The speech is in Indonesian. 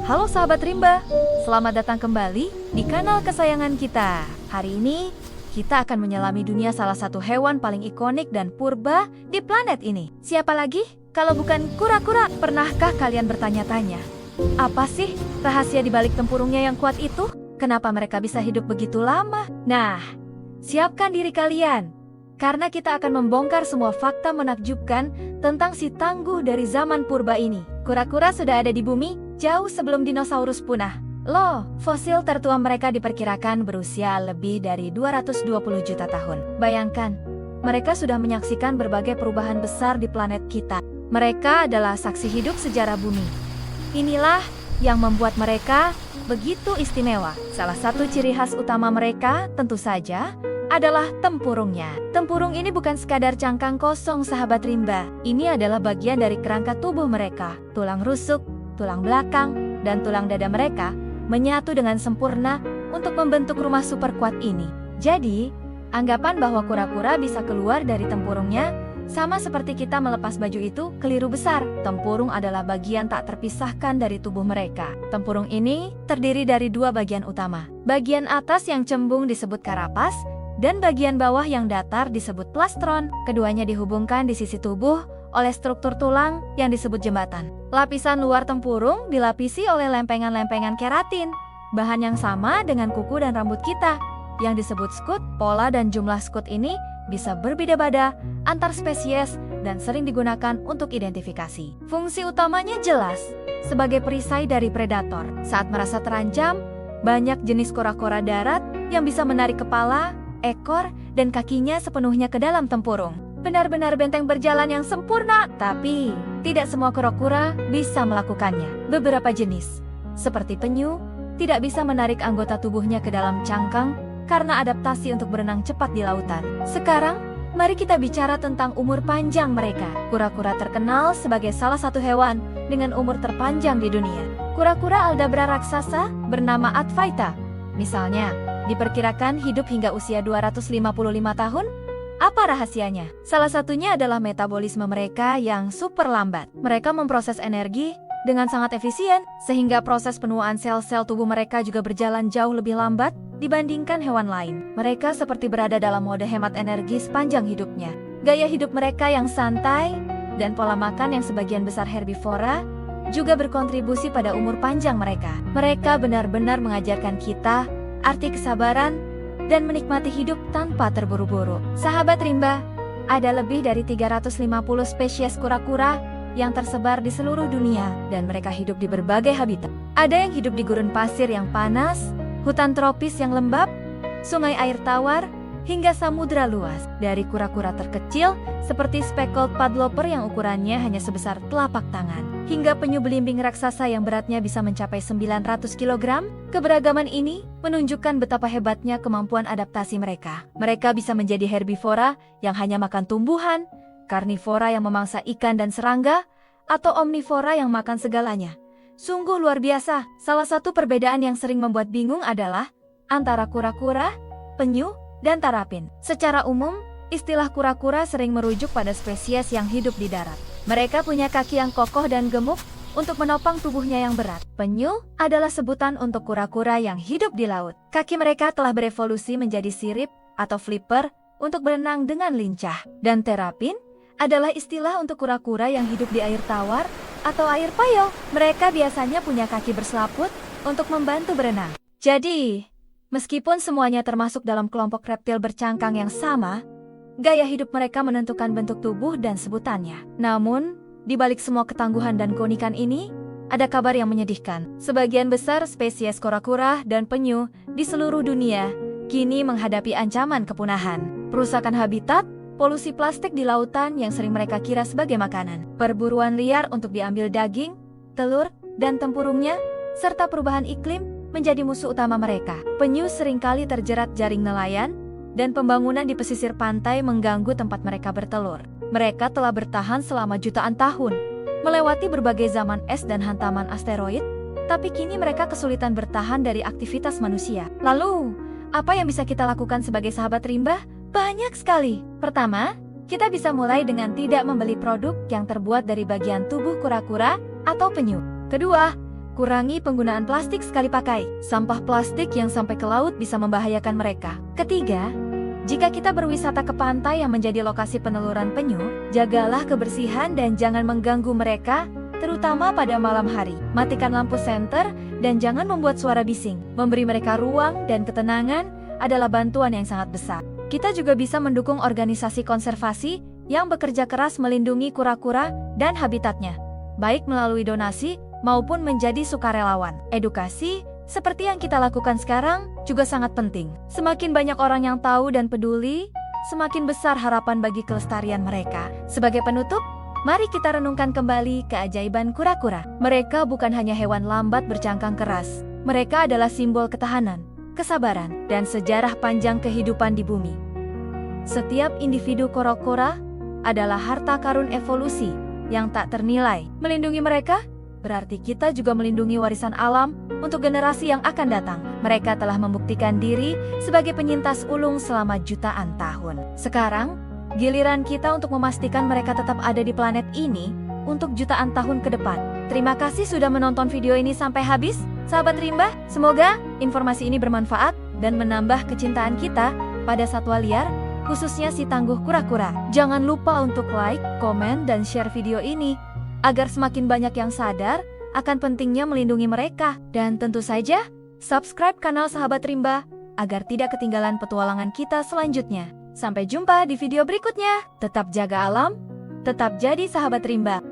Halo sahabat rimba, selamat datang kembali di kanal kesayangan kita. Hari ini, kita akan menyelami dunia salah satu hewan paling ikonik dan purba di planet ini. Siapa lagi? Kalau bukan kura-kura. Pernahkah kalian bertanya-tanya, apa sih rahasia di balik tempurungnya yang kuat itu? Kenapa mereka bisa hidup begitu lama? Nah, siapkan diri kalian, karena kita akan membongkar semua fakta menakjubkan tentang si tangguh dari zaman purba ini. Kura-kura sudah ada di bumi jauh sebelum dinosaurus punah. Loh, fosil tertua mereka diperkirakan berusia lebih dari 220 juta tahun. Bayangkan, mereka sudah menyaksikan berbagai perubahan besar di planet kita. Mereka adalah saksi hidup sejarah bumi. Inilah yang membuat mereka begitu istimewa. Salah satu ciri khas utama mereka tentu saja adalah tempurungnya. Tempurung ini bukan sekadar cangkang kosong sahabat rimba. Ini adalah bagian dari kerangka tubuh mereka. Tulang rusuk, tulang belakang, dan tulang dada mereka menyatu dengan sempurna untuk membentuk rumah super kuat ini. Jadi, anggapan bahwa kura-kura bisa keluar dari tempurungnya sama seperti kita melepas baju itu keliru besar. Tempurung adalah bagian tak terpisahkan dari tubuh mereka. Tempurung ini terdiri dari dua bagian utama. Bagian atas yang cembung disebut karapas, dan bagian bawah yang datar disebut plastron. Keduanya dihubungkan di sisi tubuh oleh struktur tulang yang disebut jembatan. Lapisan luar tempurung dilapisi oleh lempengan-lempengan keratin, bahan yang sama dengan kuku dan rambut kita, yang disebut skut. Pola dan jumlah skut ini bisa berbeda-beda antar spesies dan sering digunakan untuk identifikasi. Fungsi utamanya jelas sebagai perisai dari predator. Saat merasa terancam, banyak jenis kura-kura darat yang bisa menarik kepala, ekor, dan kakinya sepenuhnya ke dalam tempurung. Benar-benar benteng berjalan yang sempurna, tapi tidak semua kura-kura bisa melakukannya. Beberapa jenis, seperti penyu, tidak bisa menarik anggota tubuhnya ke dalam cangkang karena adaptasi untuk berenang cepat di lautan. Sekarang, mari kita bicara tentang umur panjang mereka. Kura-kura terkenal sebagai salah satu hewan dengan umur terpanjang di dunia. Kura-kura Aldabra raksasa bernama Advaita, misalnya, diperkirakan hidup hingga usia 255 tahun. Apa rahasianya? Salah satunya adalah metabolisme mereka yang super lambat. Mereka memproses energi dengan sangat efisien, sehingga proses penuaan sel-sel tubuh mereka juga berjalan jauh lebih lambat dibandingkan hewan lain. Mereka seperti berada dalam mode hemat energi sepanjang hidupnya. Gaya hidup mereka yang santai dan pola makan yang sebagian besar herbivora juga berkontribusi pada umur panjang mereka. Mereka benar-benar mengajarkan kita arti kesabaran dan menikmati hidup tanpa terburu-buru. Sahabat rimba, ada lebih dari 350 spesies kura-kura yang tersebar di seluruh dunia, dan mereka hidup di berbagai habitat. Ada yang hidup di gurun pasir yang panas, hutan tropis yang lembab, sungai air tawar, hingga samudra luas. Dari kura-kura terkecil seperti speckled padloper yang ukurannya hanya sebesar telapak tangan, hingga penyu belimbing raksasa yang beratnya bisa mencapai 900 kg, keberagaman ini menunjukkan betapa hebatnya kemampuan adaptasi mereka. Mereka bisa menjadi herbivora yang hanya makan tumbuhan, karnivora yang memangsa ikan dan serangga, atau omnivora yang makan segalanya. Sungguh luar biasa. Salah satu perbedaan yang sering membuat bingung adalah antara kura-kura, penyu, dan tarapin. Secara umum, istilah kura-kura sering merujuk pada spesies yang hidup di darat. Mereka punya kaki yang kokoh dan gemuk untuk menopang tubuhnya yang berat. Penyu adalah sebutan untuk kura-kura yang hidup di laut. Kaki mereka telah berevolusi menjadi sirip atau flipper untuk berenang dengan lincah. Dan terapin adalah istilah untuk kura-kura yang hidup di air tawar atau air payau. Mereka biasanya punya kaki berselaput untuk membantu berenang. Jadi, meskipun semuanya termasuk dalam kelompok reptil bercangkang yang sama, gaya hidup mereka menentukan bentuk tubuh dan sebutannya. Namun, di balik semua ketangguhan dan keunikan ini, ada kabar yang menyedihkan. Sebagian besar spesies kura-kura dan penyu di seluruh dunia kini menghadapi ancaman kepunahan. Perusakan habitat, polusi plastik di lautan yang sering mereka kira sebagai makanan, perburuan liar untuk diambil daging, telur, dan tempurungnya, serta perubahan iklim menjadi musuh utama mereka. Penyu seringkali terjerat jaring nelayan, dan pembangunan di pesisir pantai mengganggu tempat mereka bertelur. Mereka telah bertahan selama jutaan tahun, melewati berbagai zaman es dan hantaman asteroid, tapi kini mereka kesulitan bertahan dari aktivitas manusia. Lalu, apa yang bisa kita lakukan sebagai sahabat rimba? Banyak sekali. Pertama, kita bisa mulai dengan tidak membeli produk yang terbuat dari bagian tubuh kura-kura atau penyu. Kedua, Kurangi penggunaan plastik sekali pakai. Sampah plastik yang sampai ke laut bisa membahayakan mereka. Ketiga, jika kita berwisata ke pantai yang menjadi lokasi peneluran penyu, jagalah kebersihan dan jangan mengganggu mereka, terutama pada malam hari. Matikan lampu senter dan jangan membuat suara bising. Memberi mereka ruang dan ketenangan adalah bantuan yang sangat besar. Kita juga bisa mendukung organisasi konservasi yang bekerja keras melindungi kura-kura dan habitatnya, baik melalui donasi maupun menjadi sukarelawan. Edukasi, seperti yang kita lakukan sekarang, juga sangat penting. Semakin banyak orang yang tahu dan peduli, semakin besar harapan bagi kelestarian mereka. Sebagai penutup, mari kita renungkan kembali keajaiban kura-kura. Mereka bukan hanya hewan lambat bercangkang keras. Mereka adalah simbol ketahanan, kesabaran, dan sejarah panjang kehidupan di bumi. Setiap individu kura-kura adalah harta karun evolusi yang tak ternilai. Melindungi mereka berarti kita juga melindungi warisan alam untuk generasi yang akan datang. Mereka telah membuktikan diri sebagai penyintas ulung selama jutaan tahun. Sekarang, giliran kita untuk memastikan mereka tetap ada di planet ini untuk jutaan tahun ke depan. Terima kasih sudah menonton video ini sampai habis, sahabat rimba. Semoga informasi ini bermanfaat dan menambah kecintaan kita pada satwa liar, khususnya si tangguh kura-kura. Jangan lupa untuk like, komen, dan share video ini agar semakin banyak yang sadar akan pentingnya melindungi mereka. Dan tentu saja, subscribe kanal Sahabat Rimba agar tidak ketinggalan petualangan kita selanjutnya. Sampai jumpa di video berikutnya. Tetap jaga alam, tetap jadi sahabat rimba.